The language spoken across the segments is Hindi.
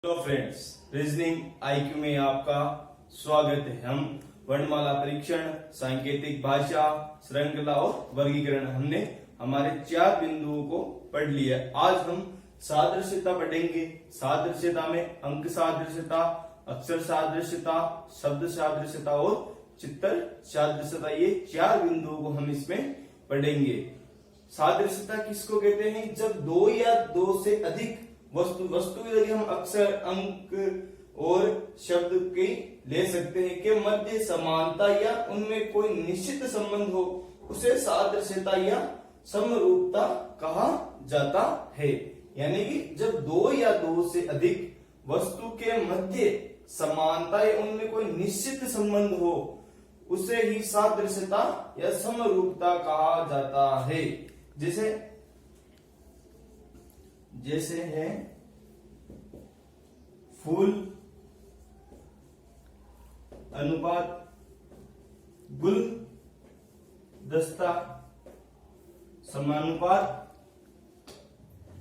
हेलो फ्रेंड्स, रीजनिंग आईक्यू में आपका स्वागत है। हम वर्णमाला परीक्षण, सांकेतिक भाषा, श्रृंखला और वर्गीकरण हमने हमारे 4 बिंदुओं को पढ़ लिया। आज हम सादृश्यता पढ़ेंगे। सादृश्यता में अंक सादृश्यता, अक्षर सादृश्यता, शब्द सादृश्यता और चित्र सादृश्यता, ये 4 बिंदुओं को हम इसमें पढ़ेंगे। सादृश्यता किसको कहते हैं? जब 2 या 2 से अधिक वस्तु की जगह हम अक्षर, अंक और शब्द के ले सकते हैं के मध्य समानता या उनमें कोई निश्चित संबंध हो, उसे सादृश्यता या समरूपता कहा जाता है। यानी कि जब 2 या 2 से अधिक वस्तु के मध्य समानता या उनमें कोई निश्चित संबंध हो, उसे ही सादृश्यता या समरूपता कहा जाता है। जैसे है फूल अनुपात गुलदस्ता समानुपात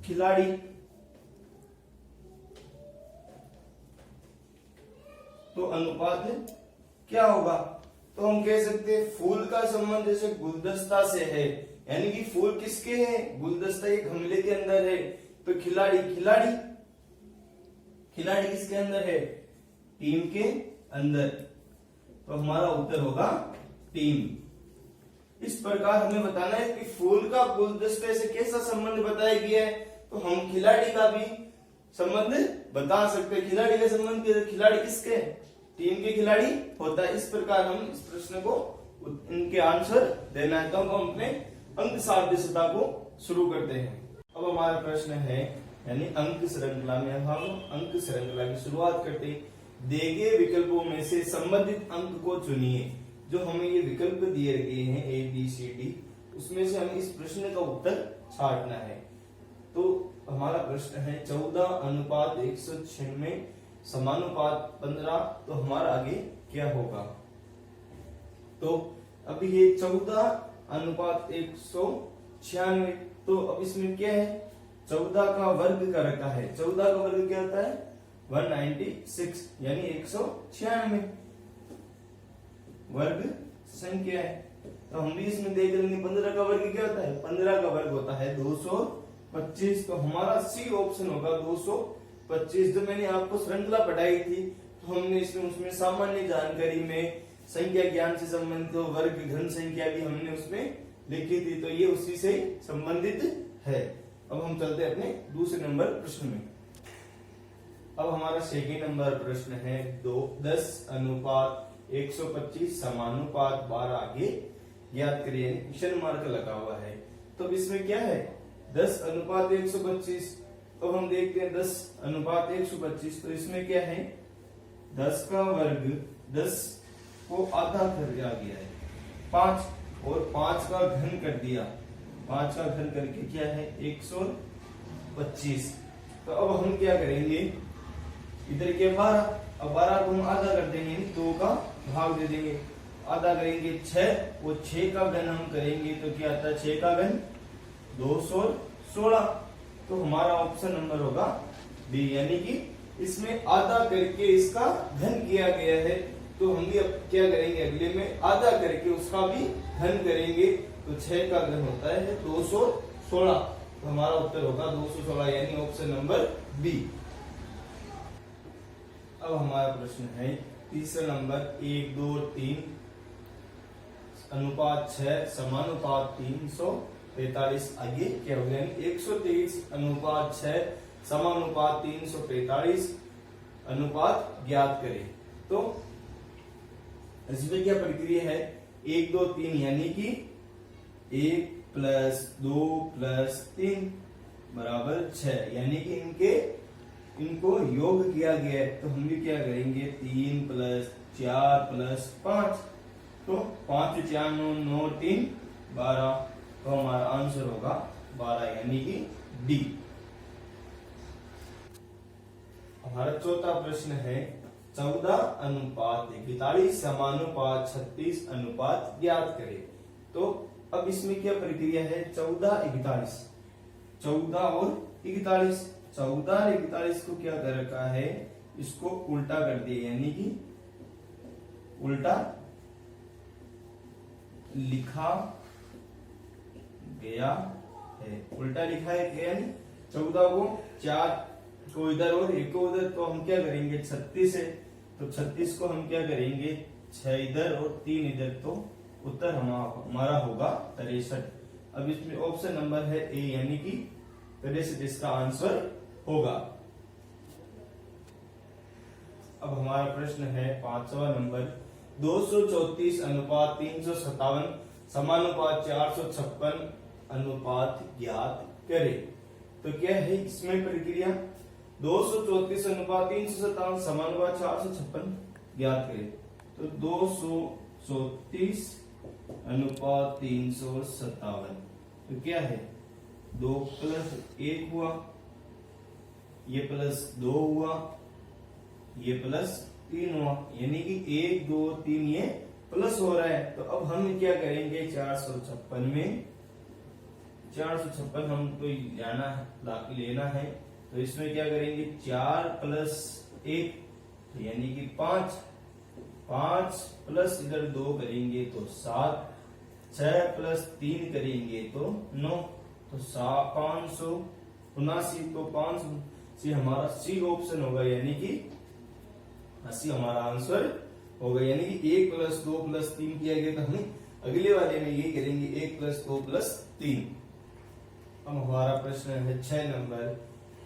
खिलाड़ी। तो अनुपात क्या होगा? तो हम कह सकते हैं फूल का संबंध जैसे गुलदस्ता से है, यानी कि फूल किसके हैं? गुलदस्ता एक गमले के अंदर है। तो खिलाड़ी किसके अंदर है? टीम के अंदर। तो हमारा उत्तर होगा टीम। इस प्रकार हमें बताना है कि फूल का गुलदस्ते से कैसा संबंध बताया गया है, तो हम खिलाड़ी का भी संबंध बता सकते हैं। खिलाड़ी का संबंध, खिलाड़ी किसके? टीम के खिलाड़ी होता है। इस प्रकार हम इस प्रश्न को इनके आंसर देना है। तो हम अपने अंक सादृश्यता को शुरू करते हैं। अब हमारा प्रश्न है, यानी अंक श्रृंखला में हम अंक श्रृंखला की शुरुआत करते हैं। दिए गए विकल्पों में से संबंधित अंक को चुनिए। जो हमें ये विकल्प दिए गए हैं A, B, C, D, उसमें से हमें इस प्रश्न का उत्तर छांटना है। तो हमारा प्रश्न है 14:196 समानुपात 15। तो हमारा आगे क्या होगा? तो अभी ये 14:196। तो अब इसमें क्या है? 14 का वर्ग का रखा है। 14 का वर्ग क्या होता है? 196, यानी 196 वर्ग संख्या है। तो हम भी इसमें देख लेंगे 15 का वर्ग क्या होता है? 15 का वर्ग होता है 225। तो हमारा सी ऑप्शन होगा 225। जो मैंने आपको श्रृंखला पढ़ाई थी, तो हमने इसमें उसमें सामान्य जानकारी में संख्या ज्ञान से संबंधित वर्ग घन संख्या भी हमने उसमें लिखी थी। तो ये उसी से संबंधित है। अब हम चलते हैं अपने दूसरे नंबर प्रश्न में। अब हमारा सेकेंड नंबर प्रश्न है 10:125 समानुपात 12। आगे ज्ञात करिए। क्वेश्चन मार्क लगा हुआ है। तो इसमें क्या है? 10:125। तो हम देखते हैं 10:125। तो इसमें क्या है? 10 का वर्ग 10 को आधा कर दिया गया है 5, और 5 का घन कर दिया। 5 का घन करके क्या है? 125। तो अब हम क्या करेंगे? इधर के 12, अब 12 को हम आधा कर देंगे, 2 का भाग दे देंगे, आधा करेंगे 6, वो 6 का घन हम करेंगे तो क्या आता है? 6 का घन 216। तो हमारा ऑप्शन नंबर होगा बी, यानी कि इसमें आधा करके इसका घन किया गया है। तो हम भी अब क्या करेंगे? अगले में आधा करके उसका भी घन करेंगे। तो 6 का घन होता है 216। तो हमारा उत्तर होगा 216, यानी ऑप्शन नंबर बी। अब हमारा प्रश्न है तीसरा नंबर 1, 2, 3 अनुपात 6 समानुपात 345। आगे क्या हो गया? 123:6 समानुपात 345 अनुपात ज्ञात करें। तो इसमें क्या प्रक्रिया है? 1, 2, 3, यानी कि 1 + 2 + 3 बराबर 6, यानी कि इनको योग किया गया है। तो हम भी क्या करेंगे? 3 + 4 + 5। तो 5 × 4 = 9, 3 12। तो हमारा आंसर होगा 12, यानी कि डी। हमारा चौथा प्रश्न है 14:41 समानुपात 36 अनुपात ज्ञात करें। तो अब इसमें क्या प्रक्रिया है? 14 और 41। 14 और 41 को क्या कर रखा है, इसको उल्टा कर दिया, यानी कि उल्टा लिखा गया है। उल्टा लिखा है यानी 14 को 4 को इधर और 1 को उधर, तो हम क्या करेंगे 36 है, तो 36 को हम क्या करेंगे 6 इधर और 3 इधर, तो उत्तर हमारा होगा 63। अब इसमें ऑप्शन नंबर है ए, यानी कि 63 इसका आंसर होगा। अब हमारा प्रश्न है 5वां नंबर, 234 अनुपात 357 समानुपात 456 अनुपात ज्ञात करे। तो क्या है इसमें प्रक्रिया, 234 अनुपात 357 समानुपात 456 ज्ञात करे। तो 234 अनुपात 357, तो क्या है 2 + 1 हुआ, ये +2 हुआ, ये +3 हुआ, यानी कि 1 2 3 ये प्लस हो रहा है। तो अब हम क्या करेंगे 456 में 456 हमको लेना है, तो इसमें क्या करेंगे 4 + 1 तो यानी कि 5 प्लस इधर 2 करेंगे तो 7, 6 + 3 करेंगे तो 9, तो 579, तो 5 से हमारा सी ऑप्शन होगा, यानी कि 80 हमारा आंसर होगा। यानी कि 1 + 2 + 3 किया गया, तो हम अगले वाले में ये करेंगे 1 + 2 + 3। अब हमारा प्रश्न है 6 नंबर,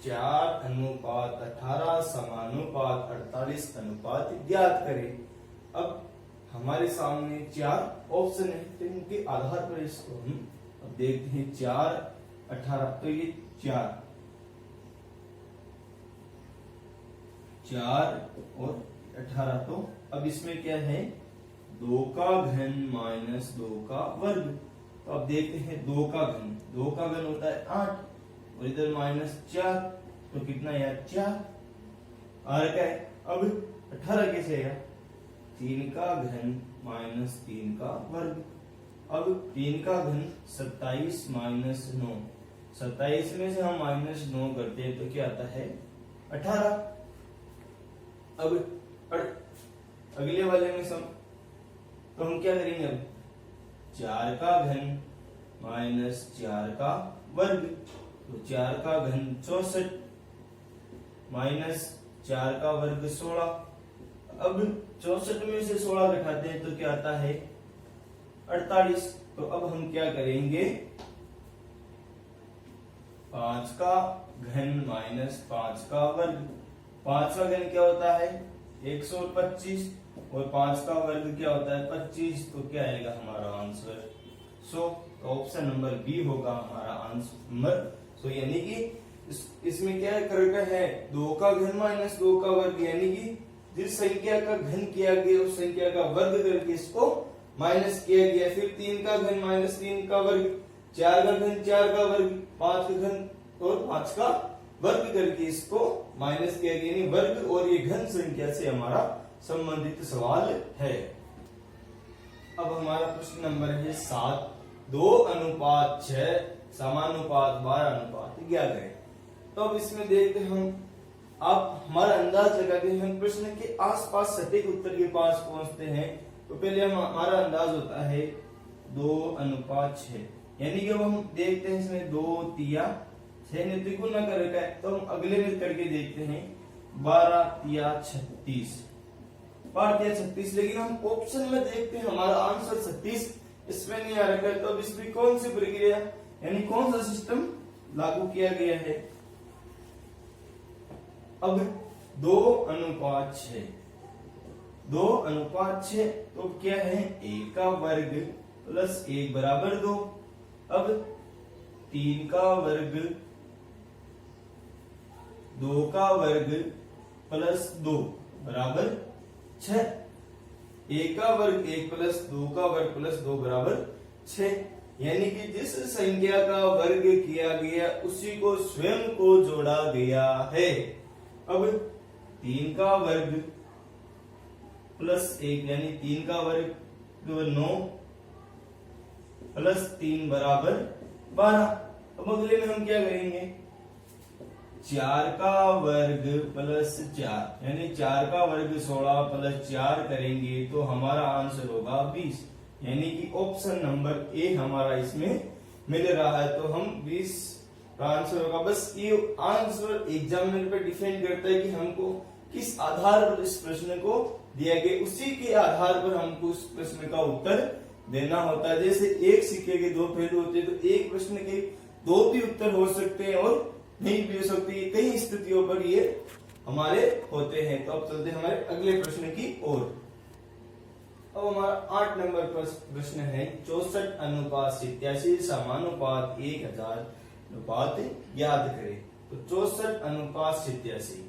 4 अनुपात 18 समानुपात 48 अनुपात ज्ञात करें। अब हमारे सामने 4 ऑप्शन है, तो इनके आधार पर इसको हम अब देखते हैं। 4 18, तो ये 4 और 18, तो अब इसमें क्या है 2 का घन - 2 का वर्ग। तो अब देखते हैं 2 का घन होता है 8 और इधर -4, तो कितना यार 4 आ रखा है। अब 18 कैसे आएगा, 3 का घन - 3 का वर्ग। अब 3 का घन 27 - 9, 27 में से हम -9 करते हैं तो क्या आता है 18। अब अगले वाले में सम, तो हम क्या करेंगे अब 4 का घन - 4 का वर्ग, तो 4 का घन 64 - 4 का वर्ग 16। अब 64 में से 16 घटाते हैं तो क्या आता है 48। तो अब हम क्या करेंगे 5 का घन - 5 का वर्ग। 5 का घन क्या होता है 125 और 5 का वर्ग क्या होता है 25, तो क्या आएगा हमारा आंसर 100। तो ऑप्शन नंबर बी होगा हमारा आंसर नंबर 100। यानी कि इसमें क्या करना है 2 का घन - 2 का वर्ग, यानी कि जिस संख्या का घन किया गया उस संख्या का वर्ग करके इसको माइनस किया गया। फिर 3 का घन - 3 का वर्ग, 4 का घन 4 का वर्ग, 5 का घन और 5 का वर्ग करके इसको माइनस किया गया, यानी वर्ग और ये घन संख्या से हमारा संबंधित सवाल है। अब हमारा प्रश्न नंबर है 7, 2 अनुपात 6 समानुपात 12 अनुपात क्या करें। तो अब इसमें देखते हम, आप हमारा अंदाज लगाते हैं, हम प्रश्न के आसपास सटीक उत्तर के पास पहुंचते हैं। तो पहले हमारा अंदाज होता है 2 अनुपात 6, यानी कि अब हम देखते हैं इसमें 2 तिया 6 ने त्रिगुण न कर रखा है, तो हम अगले में करके देखते हैं 12 तिया 36, 12 तिया 36। लेकिन हम ऑप्शन में देखते हैं हमारा आंसर 36 इसमें नहीं आ रखा है, तो अब इसमें कौन सी प्रक्रिया यानी कौन सा सिस्टम लागू किया गया है। अब 2 अनुपात 6, 2 अनुपात 6, तो क्या है 1 का वर्ग प्लस 1 बराबर 2। अब 3 का वर्ग 2 का वर्ग प्लस 2 बराबर 6। 1 का वर्ग 1 प्लस 2 का वर्ग प्लस 2 बराबर 6, यानी कि जिस संख्या का वर्ग किया गया उसी को स्वयं को जोड़ा गया है। अब 3 का वर्ग प्लस 1 यानी 3 का वर्ग 9 प्लस 3 बराबर 12। अब अगले में हम क्या करेंगे 4 का वर्ग प्लस 4 यानी 4 का वर्ग 16 प्लस 4 करेंगे तो हमारा आंसर होगा 20। यानी कि ऑप्शन नंबर ए हमारा इसमें मिल रहा है। तो हम 20 का आंसर होगा। बस ये आंसर एग्जामिनर पे डिपेंड करता है कि हमको किस आधार पर इस प्रश्न को दिया गया, उसी के आधार पर हमको उस प्रश्न का उत्तर देना होता है। जैसे एक सिक्के के दो पहलू होते हैं, तो एक प्रश्न के दो भी उत्तर हो सकते हैं और नहीं भी हो सकते। कई स्थितियों पर ये हमारे होते हैं। तो अब चलते हैं हमारे अगले प्रश्न की ओर। अब हमारा 8 नंबर पर प्रश्न है 64:87 समानुपात 1000 अनुपात याद करें। तो 64:87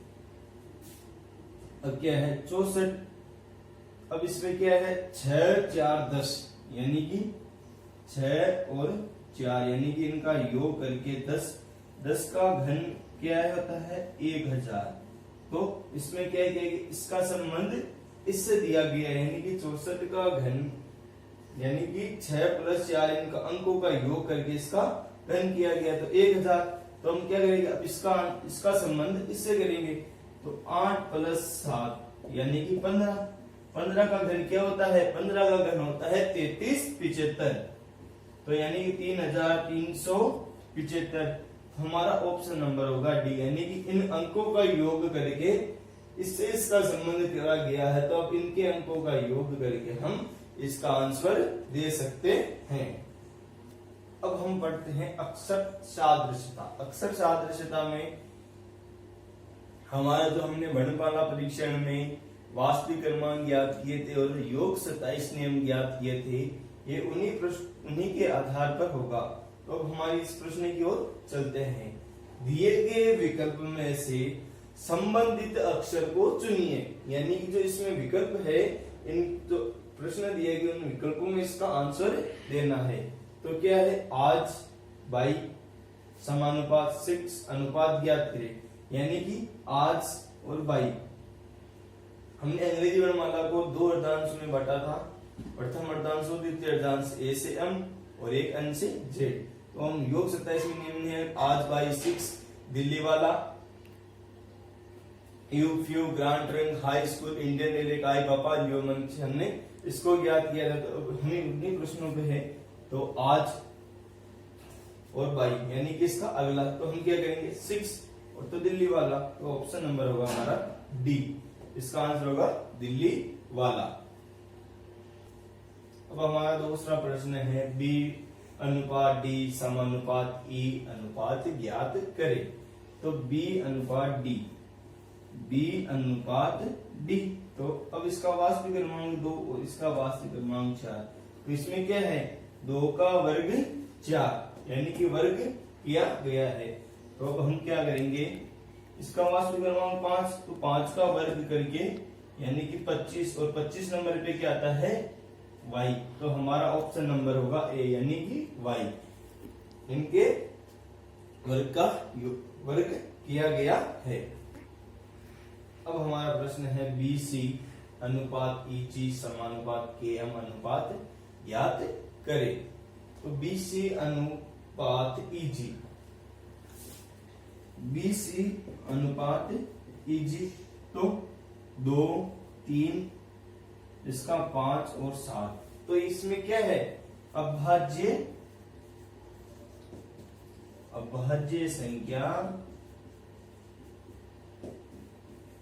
अब क्या है 64। अब इसमें क्या है 6 4 10 यानी कि 6 और 4 यानी कि इनका योग करके 10 का घन क्या होता है 1000। तो इसमें क्या है इसका संबंध इससे दिया गया है, यानी कि 64 का घन यानी कि 6 प्लस 4 इनका अंकों का योग करके इसका घन किया गया तो 1000। तो हम क्या करेंगे अब इसका संबंध इससे करेंगे। तो 8 प्लस 7 यानी कि 15। 15 का घन क्या होता है 15 का घन होता है 3375। तो यानी कि 3375 हमारा ऑप्शन नंबर होगा डी। यानी कि इन अंकों का योग करके इससे इसका संबंध करा गया है। तो अब इनके अंकों का योग करके हम इसका आंसर दे सकते हैं। अब हम पढ़ते हैं अक्षर सादृश्यता। अक्षर सादृश्यता में हमारा जो हमने वर्णमाला परीक्षण में वास्तविक क्रमांक ज्ञात किए थे और योग 27 नियम ज्ञात किए थे, ये उन्हीं के आधार पर होगा। तो अब हमारी इस प्रश्न की ओर चलते हैं। दिए गए विकल्प में से संबंधित अक्षर को चुनिए। यानी कि जो इसमें विकल्प है, इन जो प्रश्न दिए गए उन विकल्पों में इसका आंसर देना है। तो क्या है आज 22 समानुपात 6 अनुपात ज्ञात करें। यानी कि आज और 22 हमने अंग्रेजी वर्णमाला को 2 अर्धांश में बांटा था। प्रथम अर्धांश और द्वितीय अर्धांश ए से एम और एक अंश से जेड। तो हम योग 27 में निम्न है आज 22 दिल्ली वाला यू ग्रांट रंग हाई स्कूल इंडियन इलेकाई पापा लियो मन से हमने इसको ज्ञात किया था। तो हमें उन्हीं प्रश्नों पे है। तो आज और 22 यानी कि इसका अगला तो हम क्या करेंगे 6 और तो दिल्ली वाला। तो ऑप्शन नंबर होगा हमारा डी। इसका आंसर होगा दिल्ली वाला। अब हमारा दूसरा प्रश्न है बी अनुपात डी समानुपात ई अनुपात ज्ञात करें। तो बी अनुपात डी डी। तो अब इसका वास्तविक क्रमांक 2 और इसका वास्तविक क्रमांक 4। तो इसमें क्या है 2 का वर्ग 4 यानी कि वर्ग किया गया है। तो अब हम क्या करेंगे इसका वास्तविक क्रमांक 5। तो 5 का वर्ग करके यानी कि 25 और 25 नंबर पे क्या आता है y। तो हमारा ऑप्शन नंबर होगा ए यानी कि y। इनके वर्ग का वर्ग किया गया है। अब हमारा प्रश्न है बी सी अनुपात ई जी समानुपात के एम अनुपात ज्ञात करें। तो बी सी अनुपात ई जी अनुपात ई जी। तो 2 3 इसका 5 और 7। तो इसमें क्या है अभाज्य संख्या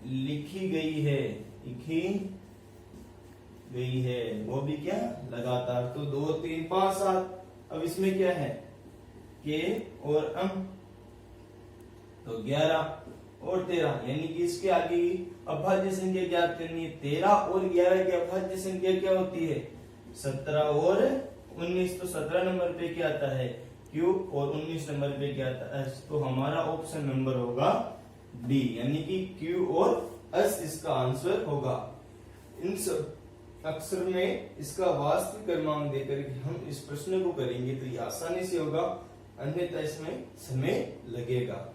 लिखी गई है वो भी क्या लगातार। तो 2 3 5 7। अब इसमें क्या है के और एम। तो 11 और 13 यानी कि इसके आगे अभाज्य संख्या ज्ञात करनी है। 13 और 11 की अभाज्य संख्या क्या होती है 17 और 19। तो 17 नंबर पे क्या आता है क्यू और 19 नंबर पे क्या आता है एस। तो हमारा ऑप्शन नंबर होगा डी यानी कि क्यू और एस इसका आंसर होगा। इन सब अक्षर में इसका वास्तविक क्रमांक देकर हम इस प्रश्न को करेंगे तो ये आसानी से होगा, अन्यथा इसमें समय लगेगा।